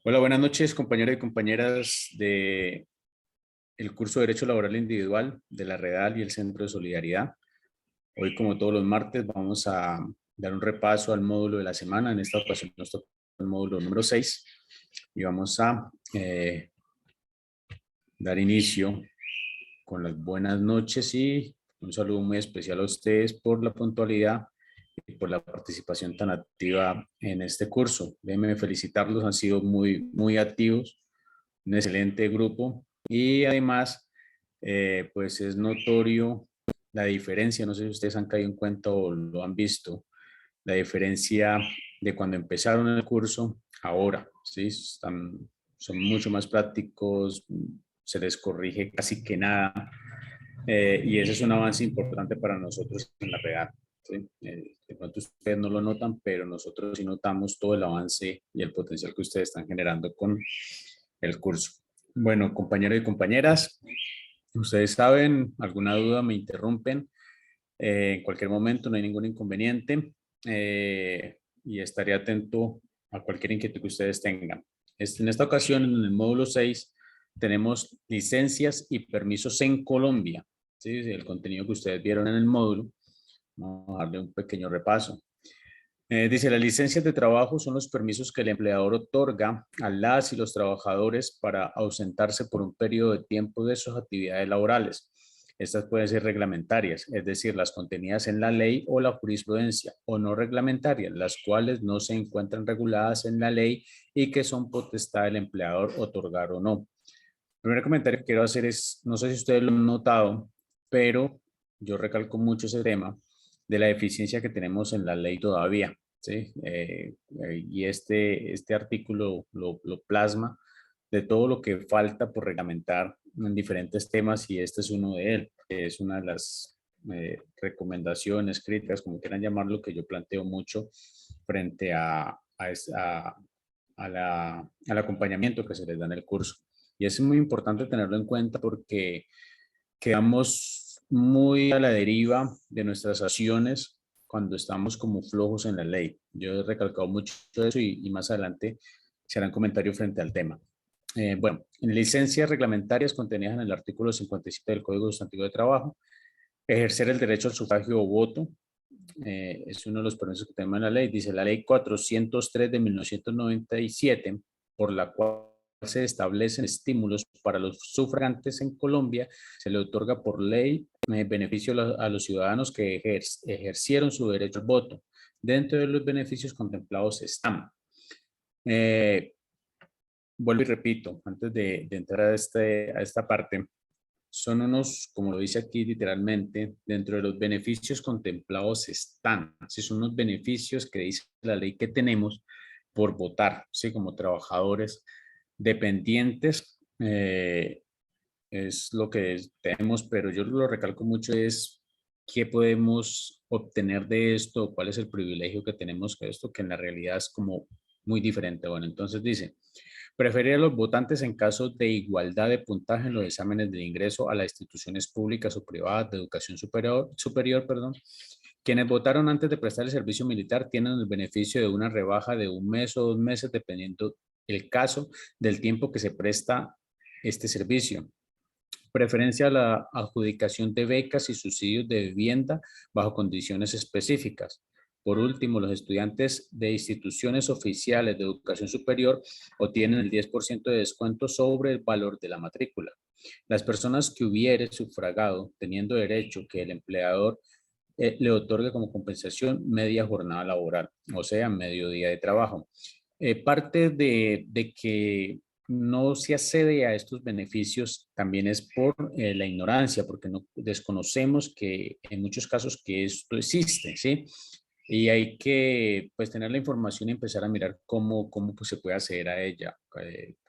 Hola, buenas noches, compañeros y compañeras de el curso de Derecho Laboral Individual de la Redal y el Centro de Solidaridad. Hoy, como todos los martes, vamos a dar un repaso al módulo de la semana. En esta ocasión nos toca el módulo número 6 y vamos a dar inicio con las buenas noches y un saludo muy especial a ustedes por la puntualidad y por la participación tan activa en este curso. Déjenme felicitarlos, han sido muy activos, un excelente grupo y además pues es notorio la diferencia, no sé si ustedes han caído en cuenta o lo han visto, la diferencia de cuando empezaron el curso ahora, ¿sí? Son mucho más prácticos, se les corrige casi que nada, y ese es un avance importante para nosotros en la redacción. ¿Sí? De pronto ustedes no lo notan, pero nosotros sí notamos todo el avance y el potencial que ustedes están generando con el curso. Bueno, compañeros y compañeras, ustedes saben, alguna duda me interrumpen en cualquier momento, no hay ningún inconveniente, y estaré atento a cualquier inquietud que ustedes tengan. En esta ocasión, en el módulo 6, tenemos licencias y permisos en Colombia. ¿Sí? El contenido que ustedes vieron en el módulo. Vamos a darle un pequeño repaso. Dice, las licencias de trabajo son los permisos que el empleador otorga a las y los trabajadores para ausentarse por un periodo de tiempo de sus actividades laborales. Estas pueden ser reglamentarias, es decir, las contenidas en la ley o la jurisprudencia, o no reglamentarias, las cuales no se encuentran reguladas en la ley y que son potestad del empleador otorgar o no. El primer comentario que quiero hacer es, no sé si ustedes lo han notado, pero yo recalco mucho ese tema de la deficiencia que tenemos en la ley todavía, ¿sí? Y este artículo lo plasma de todo lo que falta por reglamentar en diferentes temas y este es uno de él, que es una de las recomendaciones, críticas, como quieran llamarlo, que yo planteo mucho frente al acompañamiento que se les da en el curso. Y es muy importante tenerlo en cuenta porque quedamos muy a la deriva de nuestras acciones cuando estamos como flojos en la ley. Yo he recalcado mucho eso y más adelante se harán comentarios frente al tema. Bueno, en licencias reglamentarias contenidas en el artículo 57 del Código Sustantivo de Trabajo, ejercer el derecho al sufragio o voto es uno de los permisos que tenemos en la ley. Dice la ley 403 de 1997, por la cual se establecen estímulos para los sufragantes en Colombia, se le otorga por ley beneficio a los ciudadanos que ejercieron su derecho al voto. Dentro de los beneficios contemplados están, eh, vuelvo y repito, antes de entrar a esta parte, son unos, como lo dice aquí literalmente, dentro de los beneficios contemplados están, ¿sí? Son unos beneficios que dice la ley que tenemos por votar, ¿sí? Como trabajadores dependientes, es lo que tenemos, pero yo lo recalco mucho es qué podemos obtener de esto, cuál es el privilegio que tenemos con esto, que en la realidad es como muy diferente. Bueno, entonces dice, preferir a los votantes en caso de igualdad de puntaje en los exámenes de ingreso a las instituciones públicas o privadas de educación superior, perdón. Quienes votaron antes de prestar el servicio militar tienen el beneficio de una rebaja de un mes o 2 meses, dependiendo el caso del tiempo que se presta este servicio. Preferencia a la adjudicación de becas y subsidios de vivienda bajo condiciones específicas. Por último, los estudiantes de instituciones oficiales de educación superior obtienen el 10% de descuento sobre el valor de la matrícula. Las personas que hubiere sufragado teniendo derecho que el empleador le otorgue como compensación media jornada laboral, o sea, medio día de trabajo. Parte de que no se accede a estos beneficios también es por la ignorancia, porque no desconocemos que en muchos casos que esto existe, ¿sí? Y hay que pues tener la información y empezar a mirar cómo pues, se puede acceder a ella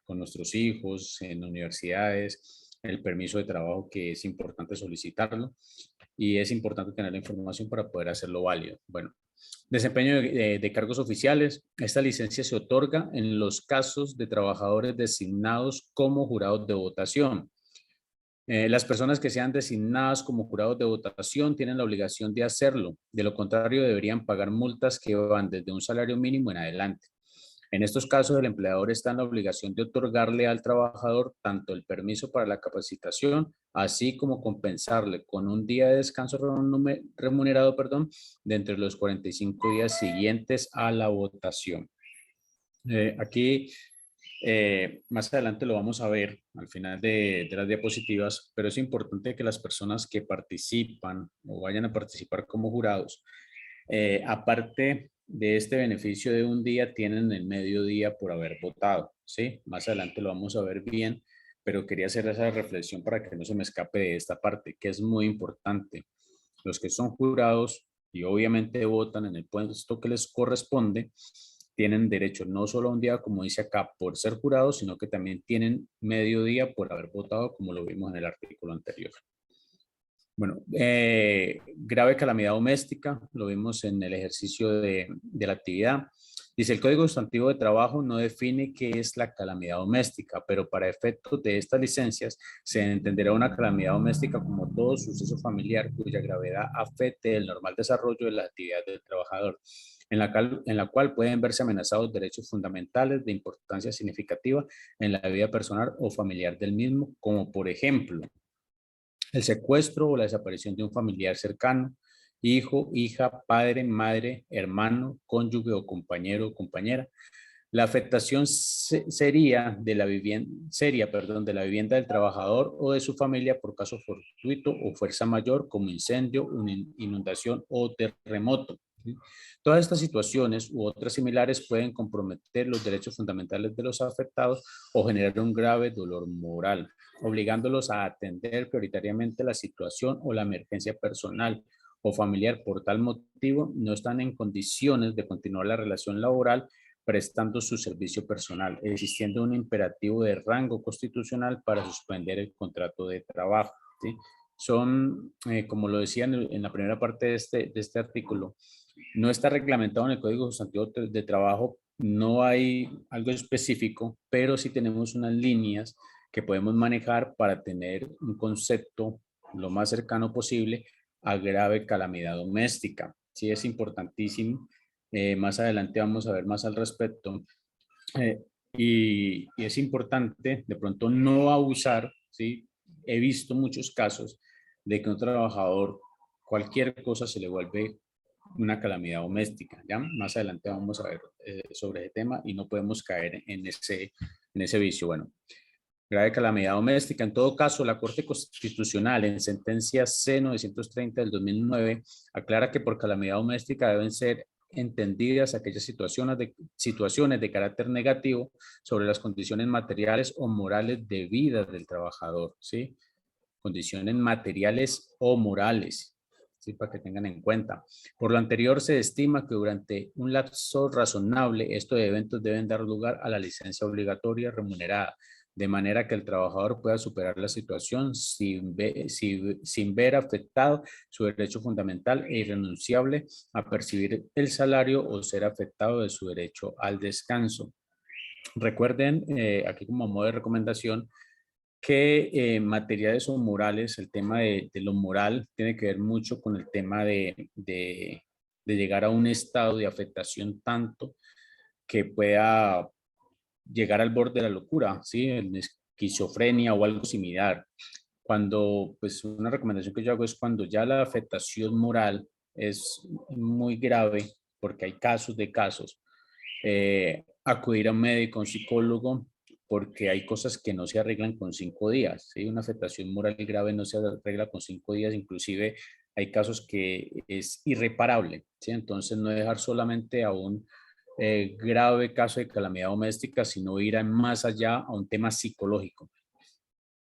con nuestros hijos, en universidades, el permiso de trabajo que es importante solicitarlo y es importante tener la información para poder hacerlo válido. Bueno, desempeño de cargos oficiales. Esta licencia se otorga en los casos de trabajadores designados como jurados de votación. Las personas que sean designadas como jurados de votación tienen la obligación de hacerlo. De lo contrario, deberían pagar multas que van desde un salario mínimo en adelante. En estos casos, el empleador está en la obligación de otorgarle al trabajador tanto el permiso para la capacitación, así como compensarle con un día de descanso remunerado, perdón, de entre los 45 días siguientes a la votación. Aquí más adelante lo vamos a ver al final de las diapositivas, pero es importante que las personas que participan o vayan a participar como jurados, aparte de este beneficio de un día, tienen el mediodía por haber votado, ¿sí? Más adelante lo vamos a ver bien, pero quería hacer esa reflexión para que no se me escape de esta parte, que es muy importante. Los que son jurados y obviamente votan en el puesto que les corresponde, tienen derecho no solo a un día, como dice acá, por ser jurados, sino que también tienen medio día por haber votado, como lo vimos en el artículo anterior. Bueno, grave calamidad doméstica, lo vimos en el ejercicio de la actividad. Dice, el Código Sustantivo de Trabajo no define qué es la calamidad doméstica, pero para efectos de estas licencias se entenderá una calamidad doméstica como todo suceso familiar cuya gravedad afecte el normal desarrollo de la actividad del trabajador, en la cual pueden verse amenazados derechos fundamentales de importancia significativa en la vida personal o familiar del mismo, como por ejemplo, el secuestro o la desaparición de un familiar cercano, hijo, hija, padre, madre, hermano, cónyuge o compañero o compañera. La afectación sería de la vivienda, seria, perdón, de la vivienda del trabajador o de su familia por caso fortuito o fuerza mayor como incendio, inundación o terremoto. ¿Sí? Todas estas situaciones u otras similares pueden comprometer los derechos fundamentales de los afectados o generar un grave dolor moral, obligándolos a atender prioritariamente la situación o la emergencia personal o familiar. Por tal motivo, no están en condiciones de continuar la relación laboral prestando su servicio personal, existiendo un imperativo de rango constitucional para suspender el contrato de trabajo. ¿Sí? Son, como lo decía en la primera parte de este artículo, no está reglamentado en el Código Sustantivo de Trabajo, no hay algo específico, pero sí tenemos unas líneas que podemos manejar para tener un concepto lo más cercano posible a grave calamidad doméstica. Sí, es importantísimo. Más adelante vamos a ver más al respecto. Eh, y es importante de pronto no abusar, ¿sí? He visto muchos casos de que un trabajador, cualquier cosa se le vuelve una calamidad doméstica, ¿ya? Más adelante vamos a ver sobre el tema y no podemos caer en ese vicio. Bueno, grave calamidad doméstica. En todo caso, la Corte Constitucional en sentencia C-930 del 2009 aclara que por calamidad doméstica deben ser entendidas aquellas situaciones de carácter negativo sobre las condiciones materiales o morales de vida del trabajador, ¿sí? Condiciones materiales o morales, ¿sí? Para que tengan en cuenta. Por lo anterior, se estima que durante un lapso razonable, estos eventos deben dar lugar a la licencia obligatoria remunerada, de manera que el trabajador pueda superar la situación sin ver afectado su derecho fundamental e irrenunciable a percibir el salario o ser afectado de su derecho al descanso. Recuerden, aquí como modo de recomendación, que materiales o morales, el tema de lo moral tiene que ver mucho con el tema de llegar a un estado de afectación tanto que pueda llegar al borde de la locura, ¿sí? En esquizofrenia o algo similar. Cuando, pues una recomendación que yo hago es cuando ya la afectación moral es muy grave, porque hay casos de casos, acudir a un médico, a un psicólogo, porque hay cosas que no se arreglan con 5 días, ¿sí? Una afectación moral grave no se arregla con 5 días, inclusive hay casos que es irreparable, ¿sí? Entonces no dejar solamente a un grave caso de calamidad doméstica, sino ir más allá a un tema psicológico.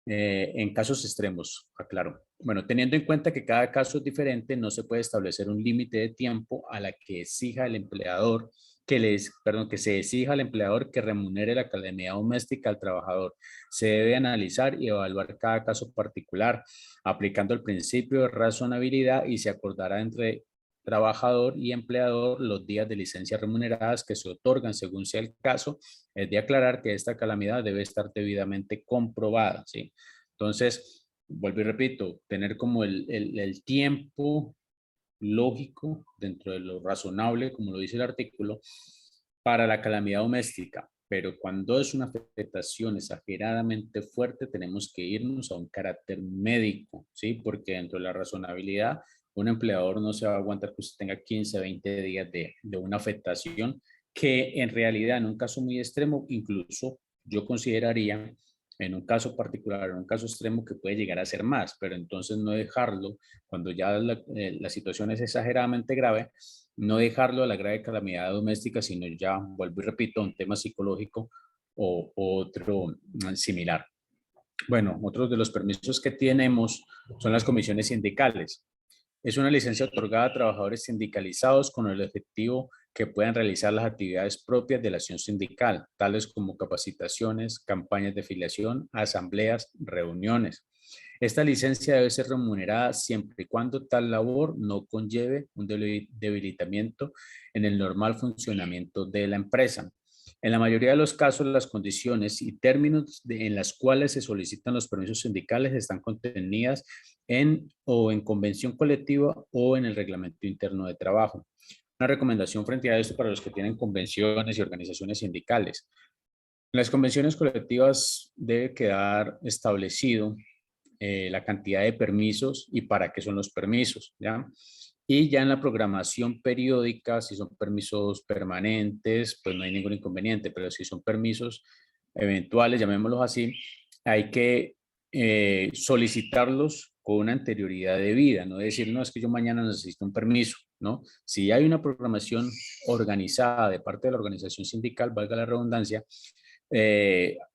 En casos extremos, aclaro. Bueno, teniendo en cuenta que cada caso es diferente, no se puede establecer un límite de tiempo a la que exija el empleador, que se exija al empleador que remunere la calamidad doméstica al trabajador. Se debe analizar y evaluar cada caso particular, aplicando el principio de razonabilidad y se acordará entre trabajador y empleador los días de licencia remuneradas que se otorgan según sea el caso. Es de aclarar que esta calamidad debe estar debidamente comprobada, ¿sí? Entonces, vuelvo y repito, tener como el tiempo lógico dentro de lo razonable, como lo dice el artículo, para la calamidad doméstica, pero cuando es una afectación exageradamente fuerte, tenemos que irnos a un carácter médico, ¿sí? Porque dentro de la razonabilidad, un empleador no se va a aguantar que usted tenga 15, 20 días de una afectación que en realidad en un caso muy extremo, incluso yo consideraría en un caso particular, en un caso extremo que puede llegar a ser más, pero entonces no dejarlo cuando ya la situación es exageradamente grave, no dejarlo a la grave calamidad doméstica, sino ya, vuelvo y repito, un tema psicológico o otro similar. Bueno, otros de los permisos que tenemos son las comisiones sindicales. Es una licencia otorgada a trabajadores sindicalizados con el objetivo que puedan realizar las actividades propias de la acción sindical, tales como capacitaciones, campañas de afiliación, asambleas, reuniones. Esta licencia debe ser remunerada siempre y cuando tal labor no conlleve un debilitamiento en el normal funcionamiento de la empresa. En la mayoría de los casos, las condiciones y términos en las cuales se solicitan los permisos sindicales están contenidas en convención colectiva o en el reglamento interno de trabajo. Una recomendación frente a esto para los que tienen convenciones y organizaciones sindicales. En las convenciones colectivas debe quedar establecido la cantidad de permisos y para qué son los permisos, ¿ya? Y ya en la programación periódica, si son permisos permanentes, pues no hay ningún inconveniente, pero si son permisos eventuales, llamémoslos así, hay que solicitarlos con una anterioridad de vida, no decir, no, es que yo mañana necesito un permiso, ¿no? Si hay una programación organizada de parte de la organización sindical, valga la redundancia,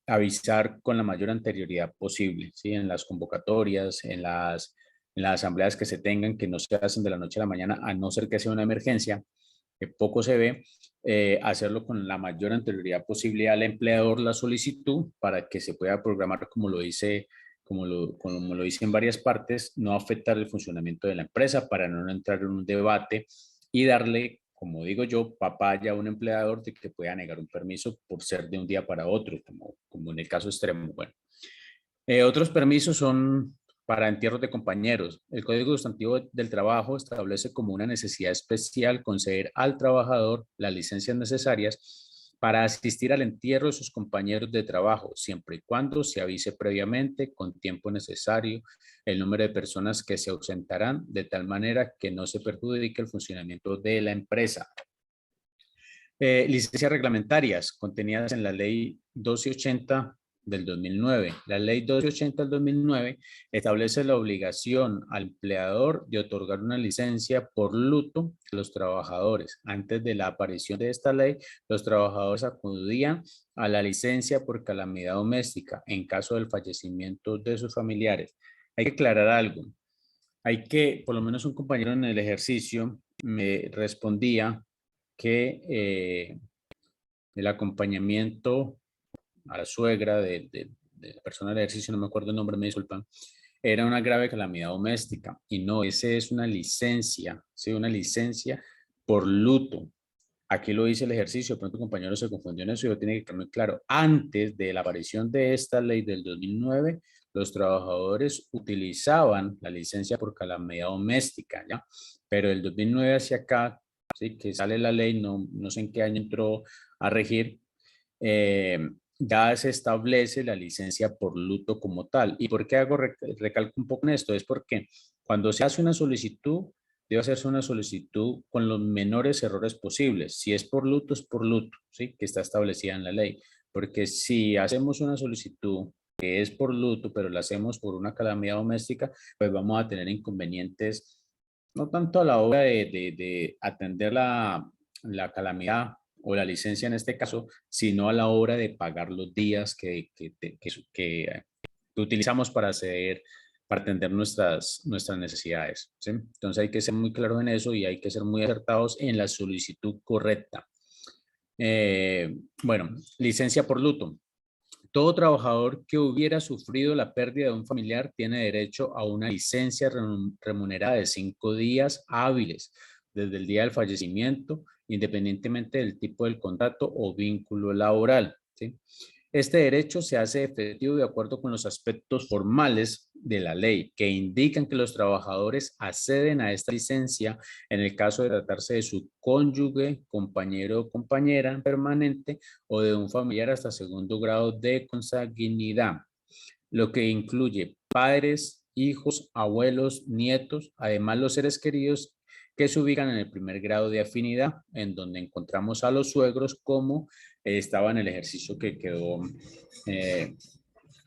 avisar con la mayor anterioridad posible, ¿sí? En las convocatorias, en las asambleas que se tengan, que no se hacen de la noche a la mañana, a no ser que sea una emergencia, que poco se ve, hacerlo con la mayor anterioridad posible al empleador la solicitud para que se pueda programar como lo dice, como lo dice en varias partes, no afectar el funcionamiento de la empresa para no entrar en un debate y darle, como digo yo, papaya a un empleador de que pueda negar un permiso por ser de un día para otro, como en el caso extremo. Bueno, otros permisos son para entierros de compañeros. El Código Sustantivo del Trabajo establece como una necesidad especial conceder al trabajador las licencias necesarias para asistir al entierro de sus compañeros de trabajo, siempre y cuando se avise previamente, con tiempo necesario, el número de personas que se ausentarán, de tal manera que no se perjudique el funcionamiento de la empresa. Licencias reglamentarias contenidas en la Ley 1280 del 2009. La Ley 1280 del 2009 establece la obligación al empleador de otorgar una licencia por luto a los trabajadores. Antes de la aparición de esta ley, los trabajadores acudían a la licencia por calamidad doméstica en caso del fallecimiento de sus familiares. Hay que aclarar algo. Hay que, por lo menos un compañero en el ejercicio me respondía que el acompañamiento a la suegra de la persona del ejercicio, no me acuerdo el nombre, me disculpan, era una grave calamidad doméstica. Y no, ese es una licencia, ¿sí? Una licencia por luto. Aquí lo dice el ejercicio, de pronto compañero se confundió en eso, yo tiene que quedar muy claro. Antes de la aparición de esta ley del 2009, los trabajadores utilizaban la licencia por calamidad doméstica, ¿ya? Pero el 2009 hacia acá, ¿sí? Que sale la ley, no sé en qué año entró a regir, eh, ya se establece la licencia por luto como tal. ¿Y por qué recalco un poco en esto? Es porque cuando se hace una solicitud, debe hacerse una solicitud con los menores errores posibles. Si es por luto, ¿sí? Que está establecida en la ley. Porque si hacemos una solicitud que es por luto, pero la hacemos por una calamidad doméstica, pues vamos a tener inconvenientes, no tanto a la hora de atender la calamidad o la licencia en este caso, sino a la hora de pagar los días que utilizamos para acceder, para atender nuestras necesidades, ¿sí? Entonces hay que ser muy claros en eso y hay que ser muy acertados en la solicitud correcta. Bueno, licencia por luto. Todo trabajador que hubiera sufrido la pérdida de un familiar tiene derecho a una licencia remunerada de 5 días hábiles desde el día del fallecimiento, independientemente del tipo del contrato o vínculo laboral, ¿sí? Este derecho se hace efectivo de acuerdo con los aspectos formales de la ley que indican que los trabajadores acceden a esta licencia en el caso de tratarse de su cónyuge, compañero o compañera permanente o de un familiar hasta segundo grado de consanguinidad, lo que incluye padres, hijos, abuelos, nietos, además los seres queridos que se ubican en el primer grado de afinidad, en donde encontramos a los suegros como estaba en el ejercicio que quedó eh,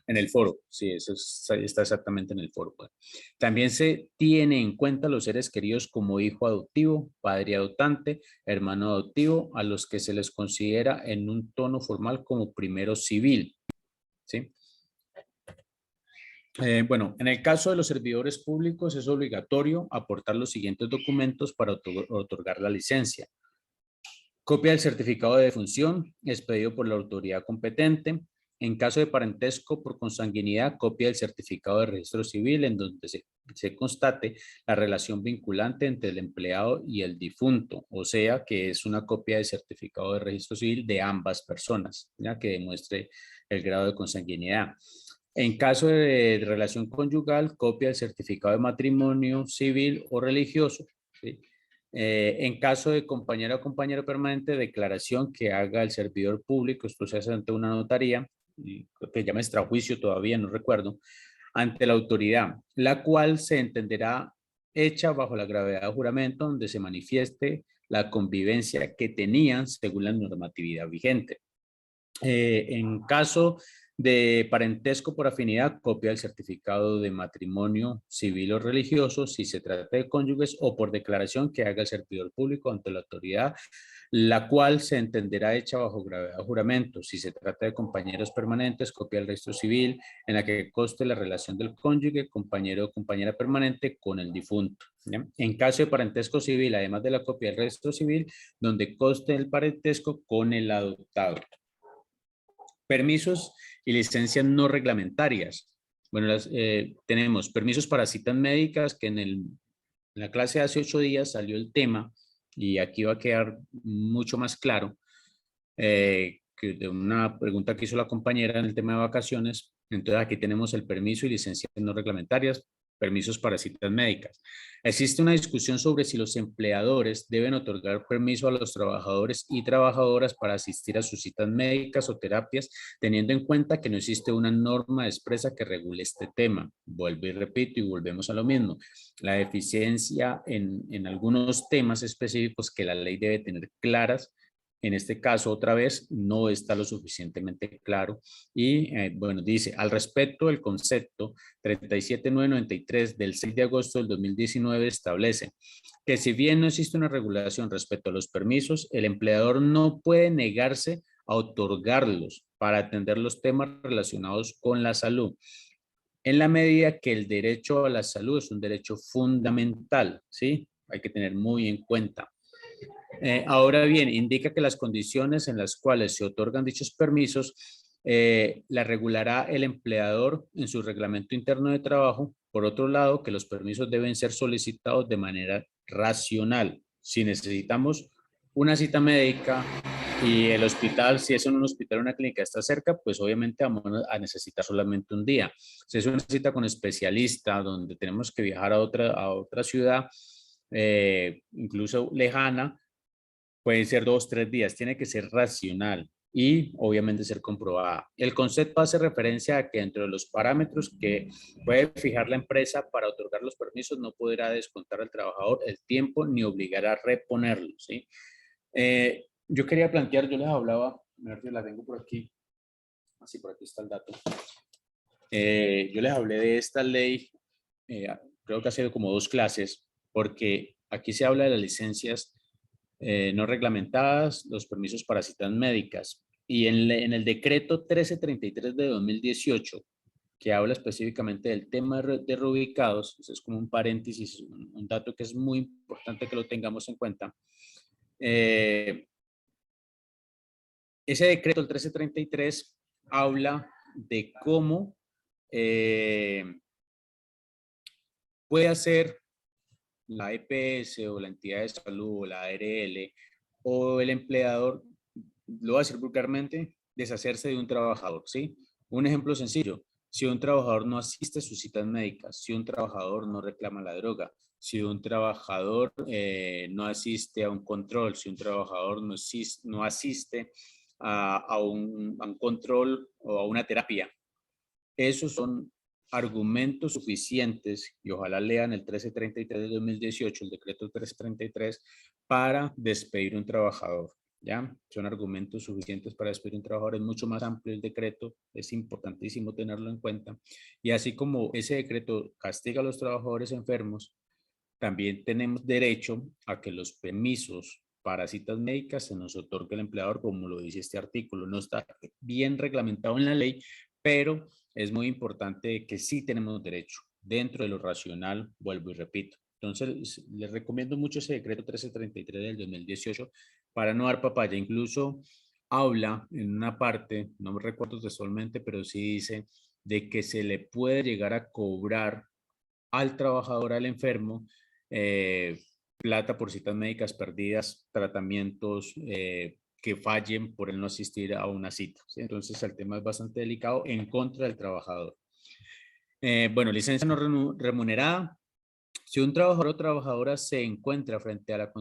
en el foro. Sí, está exactamente en el foro. Bueno, también se tiene en cuenta los seres queridos como hijo adoptivo, padre adoptante, hermano adoptivo, a los que se les considera en un tono formal como primero civil. ¿Sí? Bueno, en el caso de los servidores públicos es obligatorio aportar los siguientes documentos para otorgar la licencia. Copia del certificado de defunción expedido por la autoridad competente. En caso de parentesco por consanguinidad, copia del certificado de registro civil en donde se constate la relación vinculante entre el empleado y el difunto, o sea que es una copia del certificado de registro civil de ambas personas, ya que demuestre el grado de consanguinidad. En caso de relación conyugal, copia del certificado de matrimonio civil o religioso. ¿Sí? En caso de compañero o compañero permanente, declaración que haga el servidor público, esto se hace ante una notaría, que llama extrajuicio todavía, no recuerdo, ante la autoridad, la cual se entenderá hecha bajo la gravedad de juramento donde se manifieste la convivencia que tenían según la normatividad vigente. En caso de parentesco por afinidad, copia del certificado de matrimonio civil o religioso si se trata de cónyuges o por declaración que haga el servidor público ante la autoridad, la cual se entenderá hecha bajo gravedad de juramento. Si se trata de compañeros permanentes, copia del registro civil en la que conste la relación del cónyuge, compañero o compañera permanente con el difunto. ¿Ya? En caso de parentesco civil, además de la copia del registro civil, donde conste el parentesco con el adoptado. Permisos y licencias no reglamentarias. Bueno, tenemos permisos para citas médicas que en la clase de hace 8 días salió el tema y aquí va a quedar mucho más claro que de una pregunta que hizo la compañera en el tema de vacaciones. Entonces aquí tenemos el permiso y licencias no reglamentarias, permisos para citas médicas. Existe una discusión sobre si los empleadores deben otorgar permiso a los trabajadores y trabajadoras para asistir a sus citas médicas o terapias, teniendo en cuenta que no existe una norma expresa que regule este tema. Vuelvo y repito y volvemos a lo mismo. La deficiencia en algunos temas específicos que la ley debe tener claras. En este caso, otra vez, no está lo suficientemente claro. Y bueno, dice, al respecto del concepto 37993 del 6 de agosto del 2019 establece que si bien no existe una regulación respecto a los permisos, el empleador no puede negarse a otorgarlos para atender los temas relacionados con la salud, en la medida que el derecho a la salud es un derecho fundamental, ¿sí? Hay que tener muy en cuenta. Ahora bien, indica que las condiciones en las cuales se otorgan dichos permisos la regulará el empleador en su reglamento interno de trabajo. Por otro lado, que los permisos deben ser solicitados de manera racional. Si necesitamos una cita médica y el hospital, si es en un hospital o una clínica está cerca, pues obviamente vamos a necesitar solamente un día. Si es una cita con especialista donde tenemos que viajar a otra ciudad, incluso lejana, pueden ser 2, 3 días, tiene que ser racional y obviamente ser comprobada. El concepto hace referencia a que dentro de los parámetros que puede fijar la empresa para otorgar los permisos no podrá descontar al trabajador el tiempo ni obligar a reponerlo, ¿sí? Yo quería plantear, yo les hablaba, a ver si la tengo por aquí, así por aquí está el dato. Yo les hablé de esta ley, eh, creo que ha sido como 2 clases, porque aquí se habla de las licencias no reglamentadas, los permisos para citas médicas. Y en el decreto 1333 de 2018, que habla específicamente del tema de reubicados, eso es como un paréntesis, un dato que es muy importante que lo tengamos en cuenta. Ese decreto, el 1333, habla de cómo puede hacer la EPS o la entidad de salud o la ARL o el empleador, lo voy a decir vulgarmente, deshacerse de un trabajador, ¿sí? Un ejemplo sencillo, si un trabajador no asiste a sus citas médicas, si un trabajador no reclama la droga, si un trabajador no asiste a un control, si un trabajador no asiste a un control o a una terapia. Esos son argumentos suficientes, y ojalá lean el 1333 de 2018, el decreto 1333, para despedir un trabajador. ¿Ya? Son argumentos suficientes para despedir un trabajador. Es mucho más amplio el decreto, es importantísimo tenerlo en cuenta. Y así como ese decreto castiga a los trabajadores enfermos, también tenemos derecho a que los permisos para citas médicas se nos otorgue el empleador, como lo dice este artículo. No está bien reglamentado en la ley, pero es muy importante que sí tenemos derecho dentro de lo racional, vuelvo y repito. Entonces, les recomiendo mucho ese decreto 1333 del 2018 para no dar papaya. Incluso habla en una parte, no me recuerdo textualmente, pero sí dice de que se le puede llegar a cobrar al trabajador, al enfermo, eh, plata por citas médicas perdidas, tratamientos que fallen por el no asistir a una cita, ¿sí? Entonces el tema es bastante delicado en contra del trabajador. Bueno, licencia no remunerada. Si un trabajador o trabajadora se encuentra frente a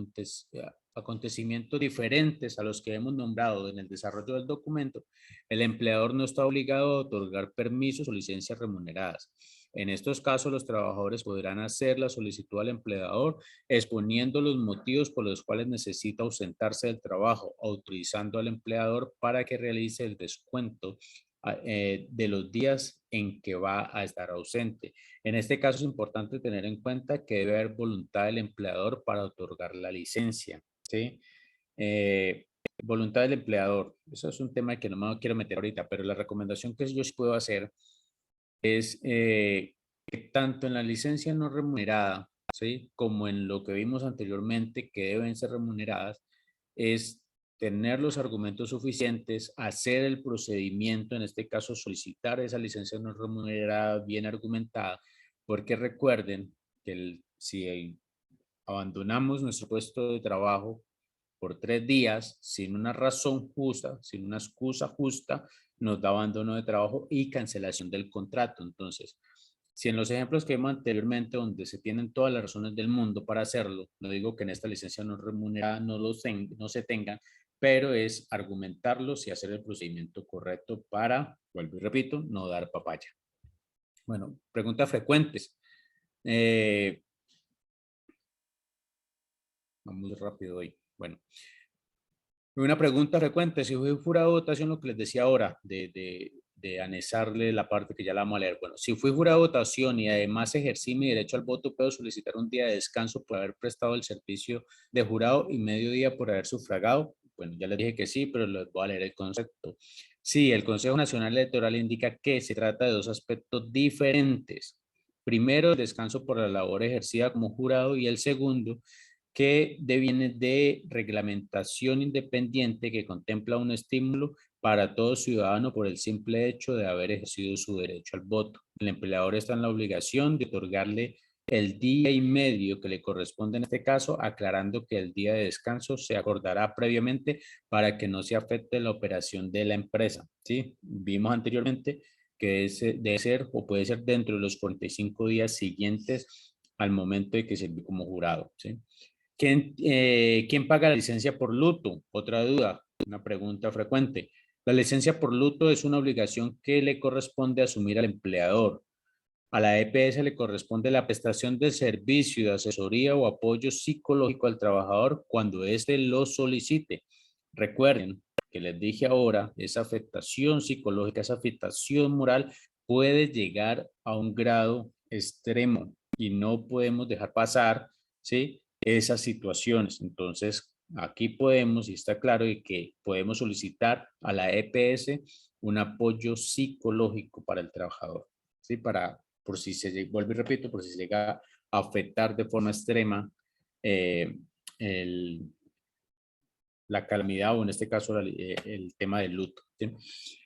acontecimientos diferentes a los que hemos nombrado en el desarrollo del documento, el empleador no está obligado a otorgar permisos o licencias remuneradas. En estos casos, los trabajadores podrán hacer la solicitud al empleador exponiendo los motivos por los cuales necesita ausentarse del trabajo, autorizando al empleador para que realice el descuento de los días en que va a estar ausente. En este caso es importante tener en cuenta que debe haber voluntad del empleador para otorgar la licencia, ¿sí? Eh, voluntad del empleador, eso es un tema que no me quiero meter ahorita, pero la recomendación que yo sí puedo hacer es que tanto en la licencia no remunerada, ¿sí? Como en lo que vimos anteriormente que deben ser remuneradas, es tener los argumentos suficientes, hacer el procedimiento, en este caso solicitar esa licencia no remunerada bien argumentada, porque recuerden que si abandonamos nuestro puesto de trabajo por 3 días sin una razón justa, sin una excusa justa, nos da abandono de trabajo y cancelación del contrato. Entonces, si en los ejemplos que vimos anteriormente, donde se tienen todas las razones del mundo para hacerlo, no digo que en esta licencia no remunerada no se tengan, pero es argumentarlos y hacer el procedimiento correcto para, vuelvo y repito, no dar papaya. Bueno, preguntas frecuentes. Vamos rápido hoy. Bueno, una pregunta frecuente, si fui jurado de votación, lo que les decía ahora, de anexarle la parte que ya la vamos a leer. Bueno, si fui jurado de votación y además ejercí mi derecho al voto, puedo solicitar un día de descanso por haber prestado el servicio de jurado y medio día por haber sufragado. Bueno, ya les dije que sí, pero les voy a leer el concepto. Sí, el Consejo Nacional Electoral indica que se trata de dos aspectos diferentes. Primero, el descanso por la labor ejercida como jurado y el segundo, que deviene de reglamentación independiente que contempla un estímulo para todo ciudadano por el simple hecho de haber ejercido su derecho al voto. El empleador está en la obligación de otorgarle el día y medio que le corresponde en este caso, aclarando que el día de descanso se acordará previamente para que no se afecte la operación de la empresa. ¿Sí? Vimos anteriormente que debe ser o puede ser dentro de los 45 días siguientes al momento de que se ve como jurado. ¿Sí? ¿Quién paga la licencia por luto? Otra duda, una pregunta frecuente. La licencia por luto es una obligación que le corresponde asumir al empleador. A la EPS le corresponde la prestación de servicio de asesoría o apoyo psicológico al trabajador cuando éste lo solicite. Recuerden que les dije ahora, esa afectación psicológica, esa afectación moral puede llegar a un grado extremo y no podemos dejar pasar, ¿sí? Esas situaciones. Entonces, aquí podemos, y está claro, de que podemos solicitar a la EPS un apoyo psicológico para el trabajador, ¿sí? Por si se, vuelvo y repito, por si se llega a afectar de forma extrema eh, el, la calamidad o en este caso el tema del luto, ¿sí?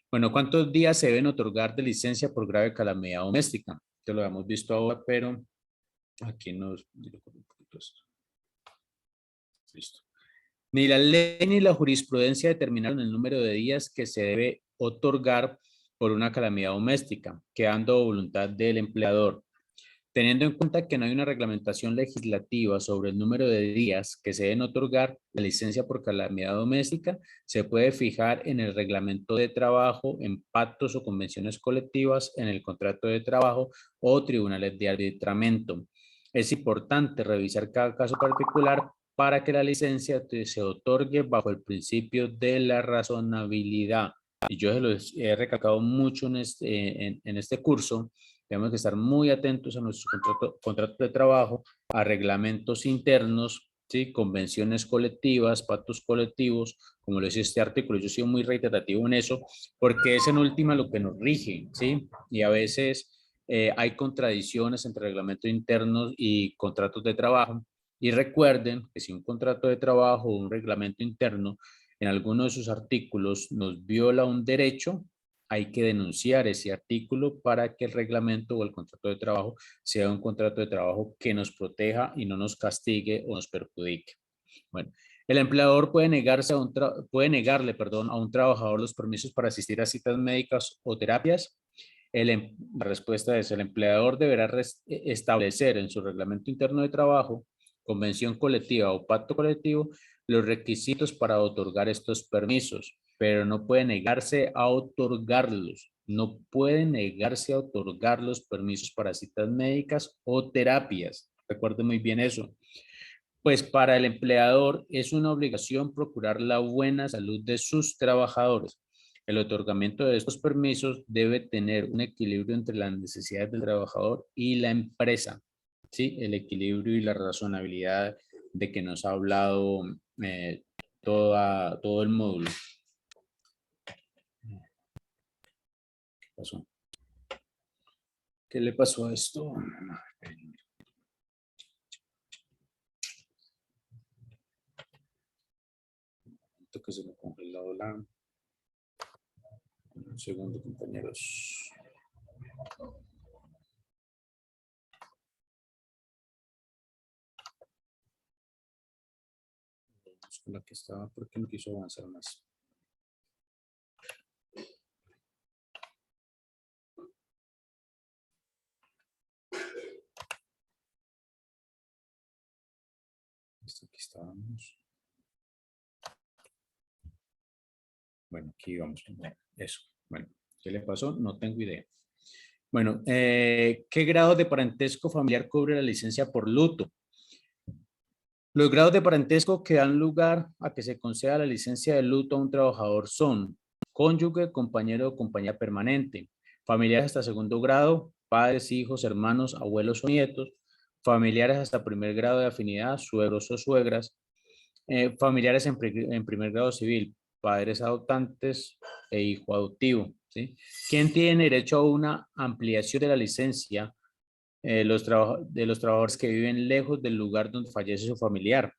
Bueno, ¿cuántos días se deben otorgar de licencia por grave calamidad doméstica? Te lo hemos visto ahora, pero aquí nos... Listo. Ni la ley ni la jurisprudencia determinaron el número de días que se debe otorgar por una calamidad doméstica, quedando a voluntad del empleador. Teniendo en cuenta que no hay una reglamentación legislativa sobre el número de días que se deben otorgar la licencia por calamidad doméstica, se puede fijar en el reglamento de trabajo, en pactos o convenciones colectivas, en el contrato de trabajo o tribunales de arbitramiento. Es importante revisar cada caso particular para que la licencia se otorgue bajo el principio de la razonabilidad. Y yo se lo he recalcado mucho en este curso. Tenemos que estar muy atentos a nuestros contratos de trabajo, a reglamentos internos, ¿sí? Convenciones colectivas, pactos colectivos, como lo dice este artículo. Yo he sido muy reiterativo en eso, porque es en última lo que nos rige, ¿sí? Y a veces hay contradicciones entre reglamentos internos y contratos de trabajo. Y recuerden que si un contrato de trabajo o un reglamento interno en alguno de sus artículos nos viola un derecho, hay que denunciar ese artículo para que el reglamento o el contrato de trabajo sea un contrato de trabajo que nos proteja y no nos castigue o nos perjudique. Bueno, el empleador puede puede negarle, perdón, a un trabajador los permisos para asistir a citas médicas o terapias. La respuesta es: el empleador deberá establecer en su reglamento interno de trabajo, convención colectiva o pacto colectivo los requisitos para otorgar estos permisos, pero no puede negarse a otorgarlos. No puede negarse a otorgar los permisos para citas médicas o terapias. Recuerde muy bien eso. Pues para el empleador es una obligación procurar la buena salud de sus trabajadores. El otorgamiento de estos permisos debe tener un equilibrio entre las necesidades del trabajador y la empresa. ¿Sí? El equilibrio y la razonabilidad de que nos ha hablado todo el módulo. ¿Qué pasó? ¿Qué le pasó a esto? Que se me ha congelado la... Un segundo, compañeros. Con la que estaba porque no quiso avanzar más. Aquí estábamos. Bueno, aquí vamos. Eso. Bueno, ¿qué le pasó? No tengo idea. Bueno, ¿qué grado de parentesco familiar cubre la licencia por luto? Los grados de parentesco que dan lugar a que se conceda la licencia de luto a un trabajador son cónyuge, compañero o compañía permanente, familiares hasta segundo grado, padres, hijos, hermanos, abuelos o nietos, familiares hasta primer grado de afinidad, suegros o suegras, familiares en primer grado civil, padres adoptantes e hijo adoptivo. ¿Sí? ¿Quién tiene derecho a una ampliación de la licencia de los trabajadores que viven lejos del lugar donde fallece su familiar?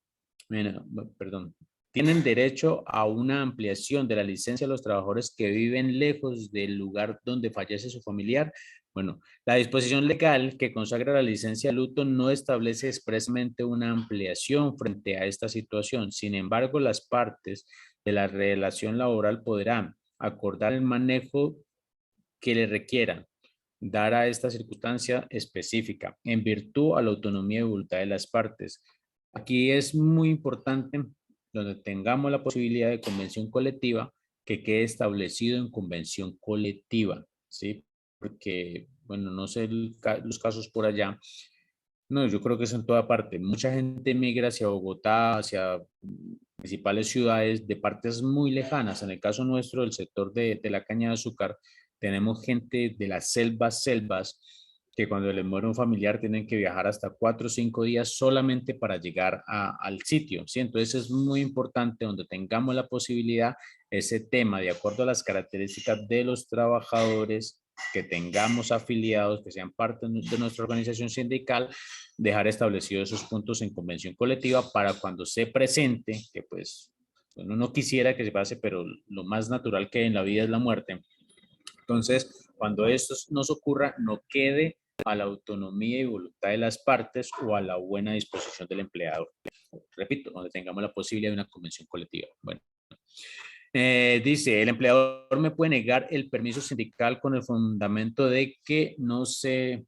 Perdón. Tienen derecho a una ampliación de la licencia de los trabajadores que viven lejos del lugar donde fallece su familiar. Bueno, la disposición legal que consagra la licencia de luto no establece expresamente una ampliación frente a esta situación. Sin embargo, las partes de la relación laboral podrán acordar el manejo que le requieran dar a esta circunstancia específica en virtud a la autonomía y voluntad de las partes. Aquí es muy importante, donde tengamos la posibilidad de convención colectiva, que quede establecido en convención colectiva, ¿sí? Porque, bueno, no sé los casos por allá. No, yo creo que es en toda parte. Mucha gente migra hacia Bogotá, hacia principales ciudades de partes muy lejanas. En el caso nuestro, del sector de la caña de azúcar, tenemos gente de las selvas, que cuando les muere un familiar tienen que viajar hasta 4 o 5 días solamente para llegar al sitio, ¿sí? Entonces es muy importante, donde tengamos la posibilidad, ese tema, de acuerdo a las características de los trabajadores que tengamos afiliados, que sean parte de nuestra organización sindical, dejar establecidos esos puntos en convención colectiva para cuando se presente, que pues uno no quisiera que se pase, pero lo más natural que hay en la vida es la muerte. Entonces, cuando esto nos ocurra, no quede a la autonomía y voluntad de las partes o a la buena disposición del empleador. Repito, donde tengamos la posibilidad de una convención colectiva. Bueno, dice, el empleador me puede negar el permiso sindical con el fundamento de que no se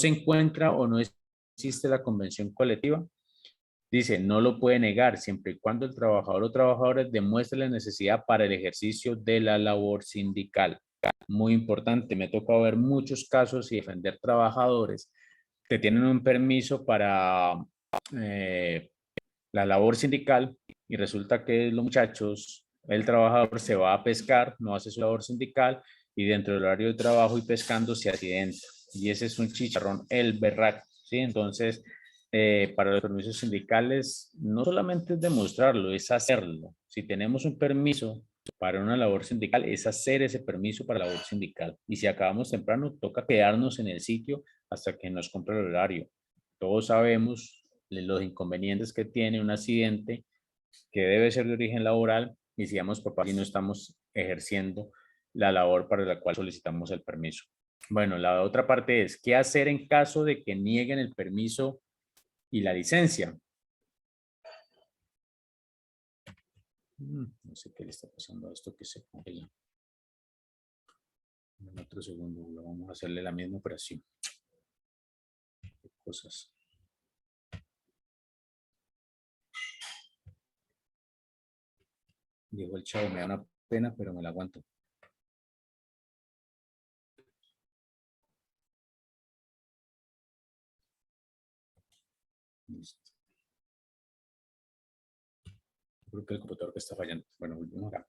encuentra o no existe la convención colectiva. Dice, no lo puede negar siempre y cuando el trabajador o trabajadora demuestre la necesidad para el ejercicio de la labor sindical. Muy importante, me ha tocado ver muchos casos y defender trabajadores que tienen un permiso para la labor sindical y resulta que los muchachos, el trabajador se va a pescar, no hace su labor sindical y dentro del horario de trabajo y pescando se accidenta. Y ese es un chicharrón, el berraco, ¿sí? Entonces, para los permisos sindicales, no solamente es demostrarlo, es hacerlo. Si tenemos un permiso para una labor sindical, es hacer ese permiso para la labor sindical. Y si acabamos temprano, toca quedarnos en el sitio hasta que nos compre el horario. Todos sabemos los inconvenientes que tiene un accidente que debe ser de origen laboral y si damos papá y no estamos ejerciendo la labor para la cual solicitamos el permiso. Bueno, la otra parte es, ¿qué hacer en caso de que nieguen el permiso y la licencia? No sé qué le está pasando a esto que se congela. En otro segundo lo vamos a hacerle la misma operación. ¿Qué cosas? Llegó el chavo, me da una pena, pero me la aguanto. Listo. Creo que el computador que está fallando. Bueno, volvemos acá.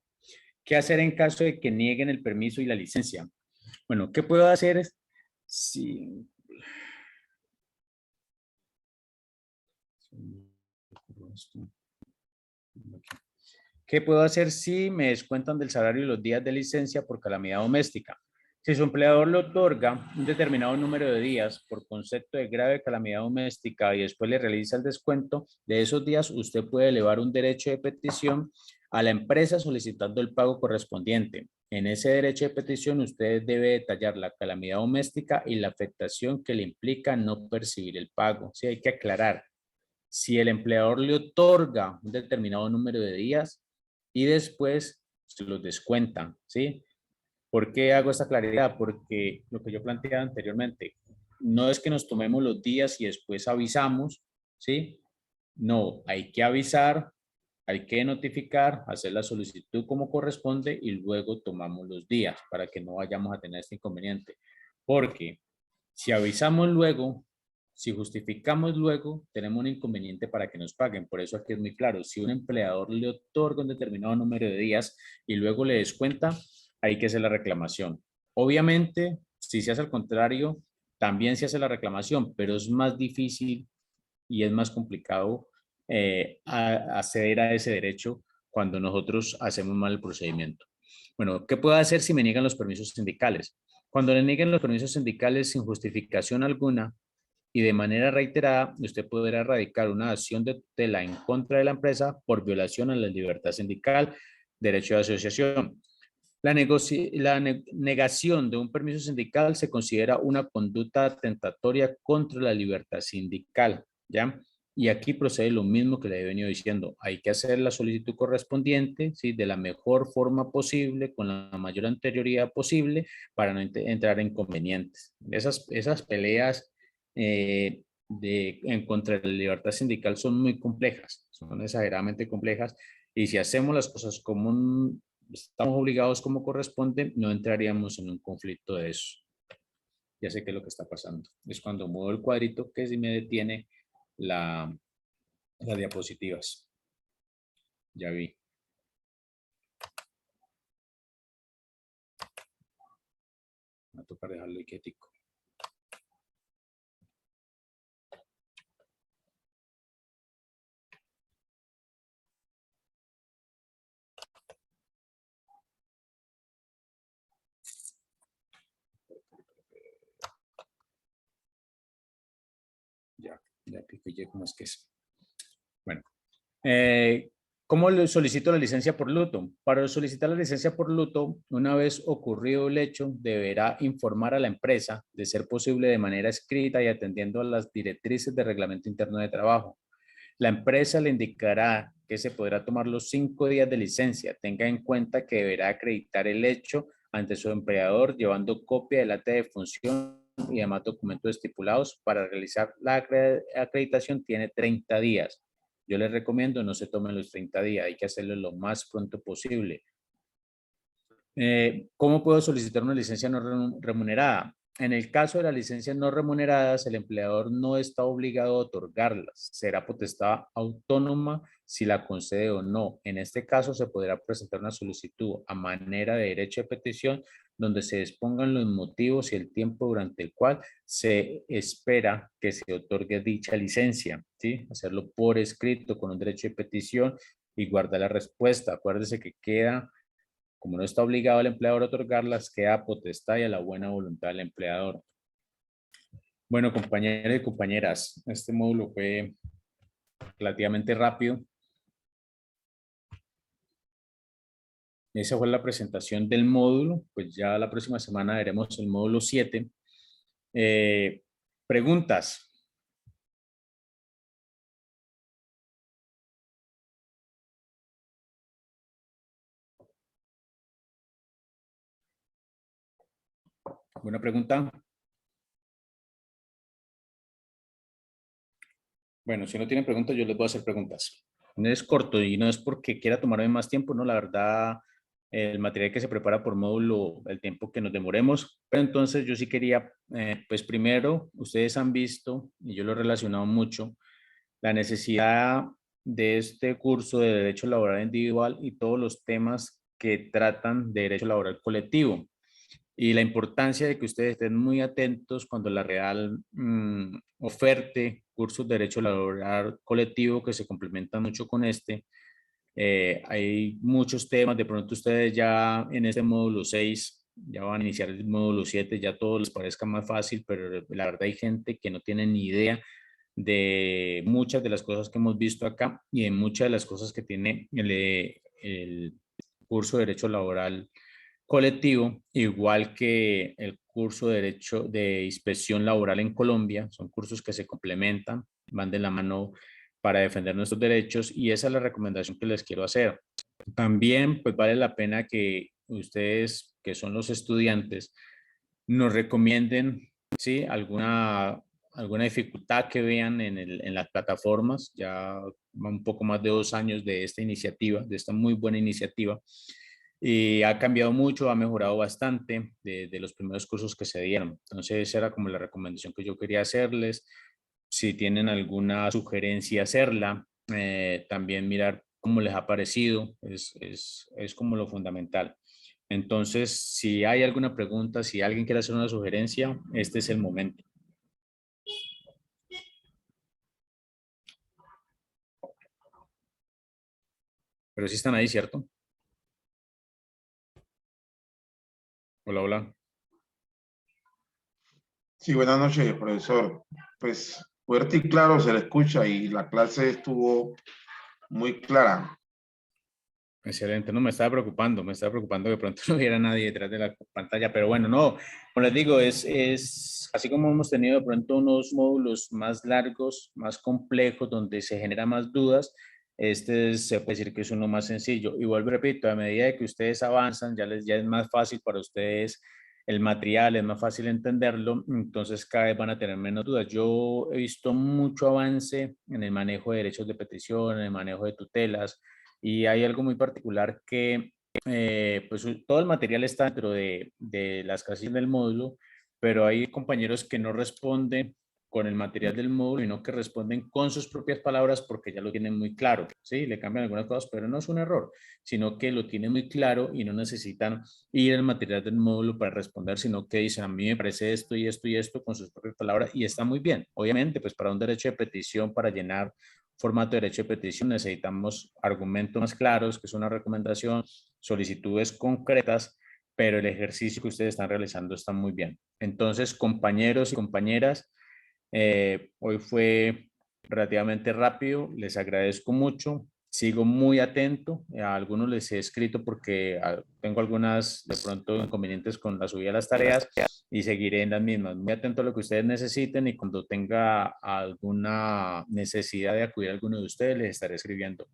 ¿Qué hacer en caso de que nieguen el permiso y la licencia? Bueno, ¿qué puedo hacer si... ¿Qué puedo hacer si me descuentan del salario los días de licencia por calamidad doméstica? Si su empleador le otorga un determinado número de días por concepto de grave calamidad doméstica y después le realiza el descuento de esos días, usted puede elevar un derecho de petición a la empresa solicitando el pago correspondiente. En ese derecho de petición, usted debe detallar la calamidad doméstica y la afectación que le implica no percibir el pago. Sí, hay que aclarar. Si el empleador le otorga un determinado número de días y después se los descuentan, ¿sí? ¿Por qué hago esta claridad? Porque lo que yo planteaba anteriormente, no es que nos tomemos los días y después avisamos, ¿sí? No, hay que avisar, hay que notificar, hacer la solicitud como corresponde y luego tomamos los días para que no vayamos a tener este inconveniente. Porque si avisamos luego, si justificamos luego, tenemos un inconveniente para que nos paguen. Por eso aquí es muy claro, si un empleador le otorga un determinado número de días y luego le descuenta, hay que hacer la reclamación. Obviamente, si se hace al contrario, también se hace la reclamación, pero es más difícil y es más complicado acceder a ese derecho cuando nosotros hacemos mal el procedimiento. Bueno, ¿qué puedo hacer si me niegan los permisos sindicales? Cuando le nieguen los permisos sindicales sin justificación alguna y de manera reiterada, usted podrá radicar una acción de tutela en contra de la empresa por violación a la libertad sindical, derecho de asociación. La negación de un permiso sindical se considera una conducta atentatoria contra la libertad sindical, ¿ya? Y aquí procede lo mismo que le he venido diciendo. Hay que hacer la solicitud correspondiente, ¿sí? De la mejor forma posible, con la mayor anterioridad posible, para no entrar en inconvenientes. Esas peleas en contra de la libertad sindical son muy complejas, son exageradamente complejas. Y si hacemos las cosas como estamos obligados como corresponde, no entraríamos en un conflicto de eso. Ya sé qué es lo que está pasando. Es cuando muevo el cuadrito que sí me detiene las diapositivas. Ya vi. Me va a tocar dejarlo quietico. Ya pillé cómo es que es. Bueno, ¿Cómo le solicito la licencia por luto? Para solicitar la licencia por luto, una vez ocurrido el hecho, deberá informar a la empresa, de ser posible de manera escrita y atendiendo a las directrices del Reglamento Interno de Trabajo. La empresa le indicará que se podrá tomar los 5 días de licencia. Tenga en cuenta que deberá acreditar el hecho ante su empleador llevando copia del acta de función y demás documentos estipulados. Para realizar la acreditación tiene 30 días. Yo les recomiendo no se tomen los 30 días, hay que hacerlo lo más pronto posible. ¿Cómo puedo solicitar una licencia no remunerada? En el caso de las licencias no remuneradas, el empleador no está obligado a otorgarlas. Será potestad autónoma si la concede o no. En este caso, se podrá presentar una solicitud a manera de derecho de petición donde se expongan los motivos y el tiempo durante el cual se espera que se otorgue dicha licencia, ¿sí? Hacerlo por escrito con un derecho de petición y guardar la respuesta. Acuérdese que queda, como no está obligado el empleador a otorgarlas, queda potestad y a la buena voluntad del empleador. Bueno, compañeros y compañeras, este módulo fue relativamente rápido. Esa fue la presentación del módulo, pues ya la próxima semana veremos el módulo 7. Preguntas. ¿Alguna pregunta? Bueno, si no tienen preguntas, yo les voy a hacer preguntas. No es corto y no es porque quiera tomarme más tiempo, no, la verdad, el material que se prepara por módulo, el tiempo que nos demoremos, pero entonces yo sí quería, pues primero, ustedes han visto, y yo lo he relacionado mucho, la necesidad de este curso de Derecho Laboral Individual y todos los temas que tratan de Derecho Laboral Colectivo y la importancia de que ustedes estén muy atentos cuando la Real oferte cursos de derecho laboral colectivo que se complementan mucho con este. Hay muchos temas, de pronto ustedes ya en este módulo 6 ya van a iniciar el módulo 7, ya todo les parezca más fácil, pero la verdad hay gente que no tiene ni idea de muchas de las cosas que hemos visto acá y de muchas de las cosas que tiene el curso de derecho laboral colectivo, igual que el curso de Derecho de Inspección Laboral en Colombia. Son cursos que se complementan, van de la mano para defender nuestros derechos y esa es la recomendación que les quiero hacer. También, pues vale la pena que ustedes, que son los estudiantes, nos recomienden, ¿sí? Alguna dificultad que vean en las plataformas. Ya va un poco más de 2 años de esta iniciativa, de esta muy buena iniciativa. Y ha cambiado mucho, ha mejorado bastante de los primeros cursos que se dieron. Entonces, esa era como la recomendación que yo quería hacerles. Si tienen alguna sugerencia, hacerla. También mirar cómo les ha parecido, es como lo fundamental. Entonces, si hay alguna pregunta, si alguien quiere hacer una sugerencia, este es el momento. Pero sí están ahí, ¿cierto? Hola, hola. Sí, buenas noches, profesor. Pues fuerte y claro se le escucha y la clase estuvo muy clara. Excelente, no me estaba preocupando que pronto no hubiera nadie detrás de la pantalla, pero bueno, no, como les digo, es así como hemos tenido de pronto unos módulos más largos, más complejos, donde se generan más dudas, se puede decir que es uno más sencillo. Y vuelvo y repito, a medida de que ustedes avanzan, ya es más fácil para ustedes el material, es más fácil entenderlo, entonces cada vez van a tener menos dudas. Yo he visto mucho avance en el manejo de derechos de petición, en el manejo de tutelas, y hay algo muy particular que, pues todo el material está dentro de las casillas del módulo, pero hay compañeros que no responden con el material del módulo, sino que responden con sus propias palabras porque ya lo tienen muy claro, ¿sí? Le cambian algunas cosas, pero no es un error, sino que lo tienen muy claro y no necesitan ir al material del módulo para responder, sino que dicen, a mí me parece esto y esto y esto con sus propias palabras y está muy bien. Obviamente, pues para un derecho de petición, para llenar formato de derecho de petición, necesitamos argumentos más claros, que es una recomendación, solicitudes concretas, pero el ejercicio que ustedes están realizando está muy bien. Entonces, compañeros y compañeras, hoy fue relativamente rápido, les agradezco mucho. Sigo muy atento, a algunos les he escrito porque tengo algunas de pronto inconvenientes con la subida de las tareas y seguiré en las mismas. Muy atento a lo que ustedes necesiten y cuando tenga alguna necesidad de acudir a alguno de ustedes les estaré escribiendo.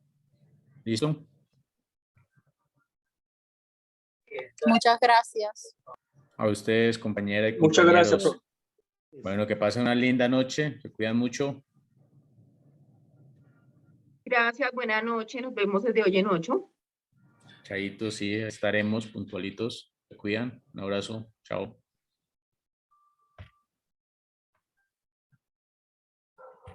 ¿Listo? Muchas gracias. A ustedes, compañera y Muchas gracias, compañeros. Bueno, que pasen una linda noche, se cuidan mucho. Gracias, buena noche. Nos vemos desde hoy en 8. Chaitos, sí, estaremos puntualitos. Se cuidan. Un abrazo. Chao.